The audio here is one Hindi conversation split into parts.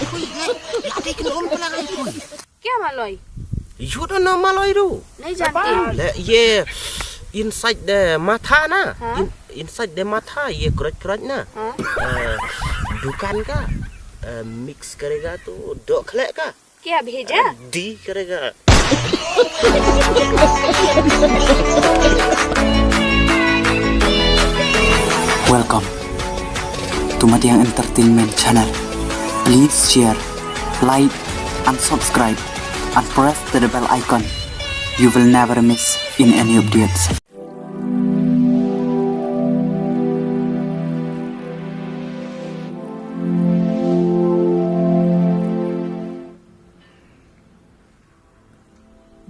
Kuy, lagi kenal pelanggan kuy. क्या मालूम? You don't know Malay ru? नहीं जानती. ये inside the mata ना, हाँ? inside the mata ये करच ना. हाँ? दुकान का मिक्स करेगा तो दो खले का. क्या भेजा? डी करेगा. Welcome to Matiang Entertainment Channel. Please share, like, and subscribe, and press the bell icon. You will never miss in any updates.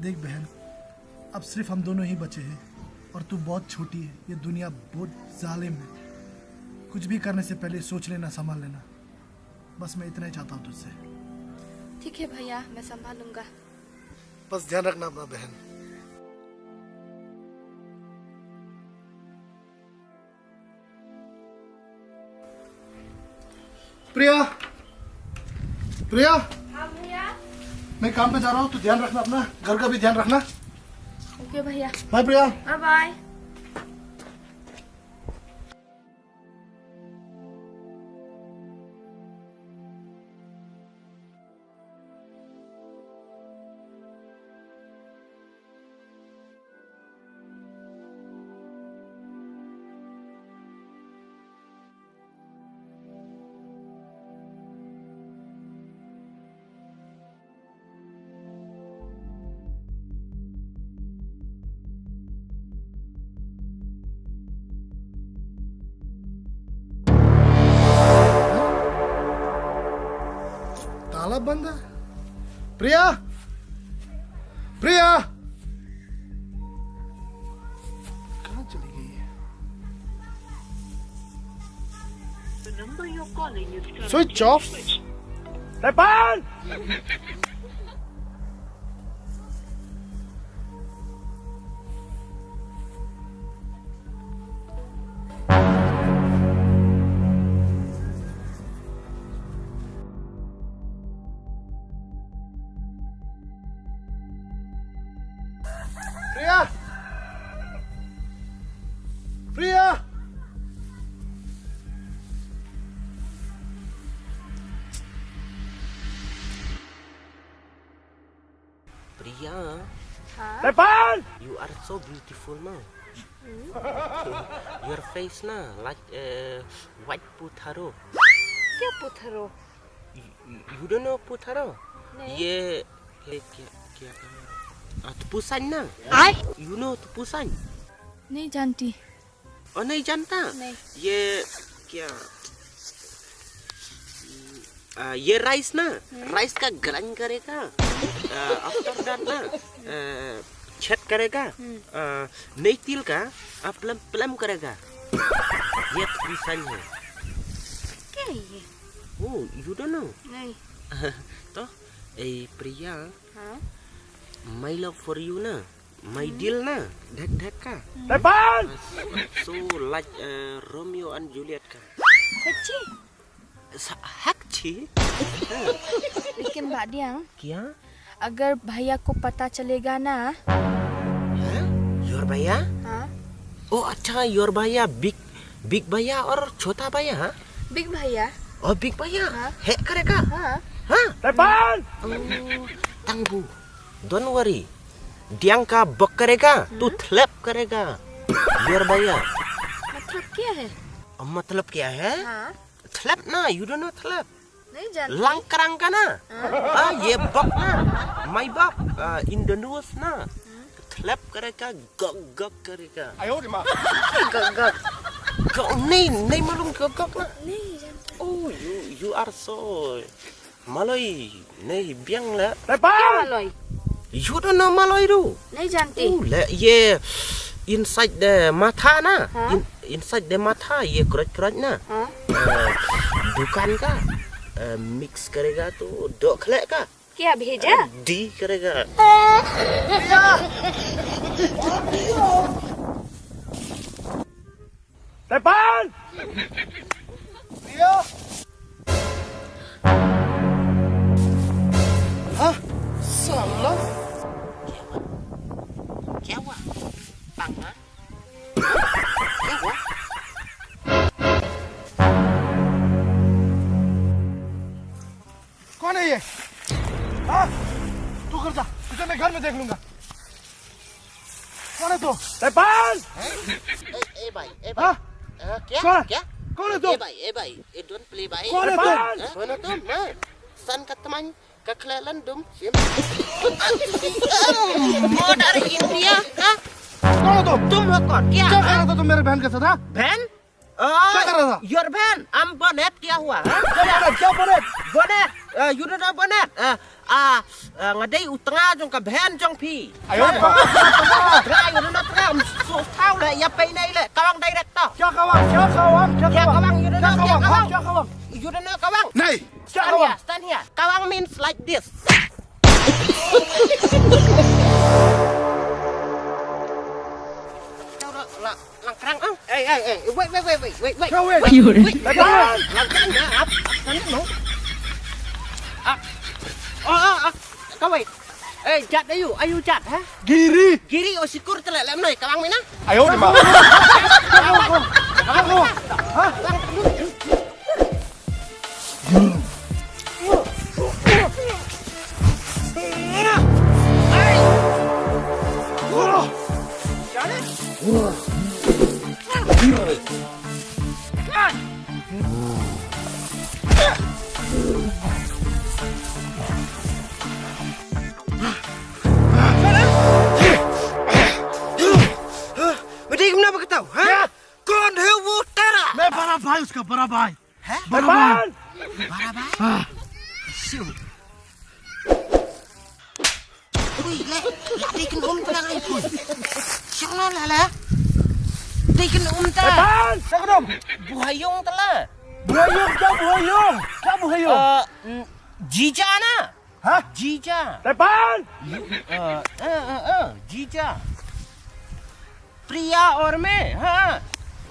देख बहन, अब सिर्फ हम दोनों ही बचे हैं और तू बहुत छोटी है। ये दुनिया बहुत जालिम है। कुछ भी करने से पहले सोच लेना, संभाल लेना। बस मैं इतना ही चाहता हूँ तुझसे। ठीक है भैया, मैं संभालूंगा. बस ध्यान रखना अपना बहन. प्रिया, प्रिया. हाँ भैया. मैं काम पे जा रहा हूँ, तू ध्यान रखना अपना, घर का भी ध्यान रखना. ओके भैया. बाय प्रिया. Bye bye. ताला बंद है. प्रिया, प्रिया कहाँ चली गई है? Switch off. Nepal. Priya, Priya. Priya, हाँ? Nepal. you are so beautiful now. Your face na like white putharo. क्या पुथरो? You don't know putharo? नहीं. ये क्या tupusan ना. You know tupusan? नहीं जानती. Oh नहीं जानता? नहीं. ये क्या ये राइस ना, राइस का ग्राइंड करेगा. आफ्टर दैट ना छेद करेगा. नहीं तिल का प्लम प्लम करेगा. ये तुपुsan है. क्या है ये? Oh, you don't know? नहीं. तो प्रिया, हाँ? my love for you ना, my deal ना, ढक का. Nepal. So like Romeo and Juliet का. सच्ची? हक्ची? लेकिन भादिया, क्या? अगर भैया को पता चलेगा ना. योर भैया? हाँ? Oh अच्छा, योर भैया बिग भैया और छोटा भैया? हाँ? बिग भैया. और बिग भैया हाँ? है करेगा? हाँ? हाँ? नेपाल. तंगबू, don't worry. डियांग का बक करेगा, तू थलप करेगा. योर भैया. मतलब क्या है? मतलब क्या है? हाँ? थलप ना, you don't know थलप. नहीं जानती. Langkarang का ना. ये बक ना, my buck in the news ना. थलप करेगा, गग गग करेगा. गग गग. नहीं मालूम गग गग ना. नहीं जानती. Oh, you are so Malay. नहीं बियांग ला. क्या मालूम? You don't know Malay ru? नहीं जानती. ये inside the mata ना. हाँ? Inside the mata ये करच ना. हाँ? दुकान का मिक्स करेगा तो दो खले का. क्या भेजा? डी करेगा. नेपाल. प्रिया. कौन है ये? हाँ? तू कर जा, तुझे मैं घर में देख लूंगा। कौन है तू? Tepan! Bhai, हाँ? क्या? कौन? क्या? कौन है तू? Bhai, don't play bhai. कौन है तू? Mana tu? San ka teman ka kelalan dum. Modar India, ha? कौन है तू? तुम हो कौन? क्या? क्या कर रहा था तुम मेरे बहन के साथ? हाँ? बहन? क्या कर रहा था? Your बहन? I'm bonnet क्या हुआ? क्या बोले? Bonnet? You don't know bonnet? Ngadai utengah jong ka bहन jong pi. आयो रे बाप। Tengah, you don't know tengah. So tahu le, ya pay nai le. Kawang director. क्या कवांग? क्या कवांग? क्या kawang? You don't know क्या क्या कवांग? kawang? क्या कवांग? You don't know kawang? नहीं। क्या Stand कवांग? here, stand here. Kawang means like this. Langkrang ah. Wait. क्या हुआ? Langkrang na up. Sana no. Kau wait. Jat ayu jat ha? गिरी। Giri o sikur telek lem noi kawang mina. आयो रे बाप। Bedi kenapa kau tahu? Ha? Kau dah wutara. मैं बड़ा भाई उसका बड़ा भाई। Ha? बड़ा भाई। Barabai. हाँ। Siu. Ui, le dikin tengah ai pun. Siang la. Dikin tengah. क्या करूं? Buhayong telah. बुहाइयों क्या बुहाइयों? क्या बुहाइयों? Jija na. हाँ? Jija. तेपान। जीजा प्रिया और मैं हाँ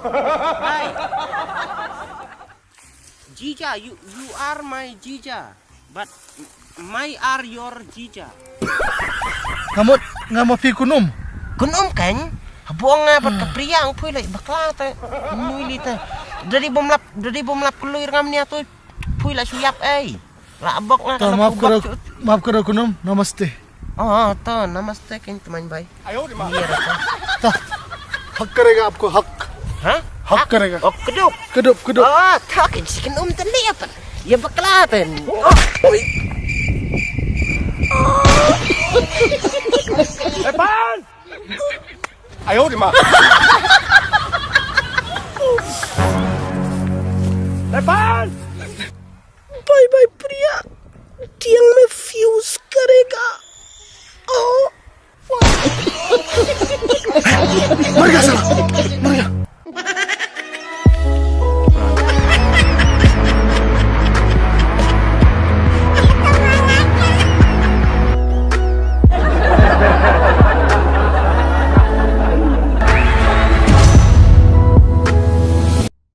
Hi. जीजा you are my जीजा but my are your जीजा nggak mau pi kunum? kunum kan buang apa ke pria ang pui lai bakla ta nui li ta dari bomlap keluir ngam nia tu pui lai suyap la abok na तो माफ करो kunum, नमस्ते। oh to namaste kan teman baik आयो रे बाप। iya rasa तो हक करेगा आपको हक। Hah? हक करेगा। Oh, keduk. keduk। Oh, takin chicken tali apa? Ya baklaten. तेपान। आयो रे बाप। तेपान। Bye Priya. Tiang में fuse करेगा. Oh. मर गया साला।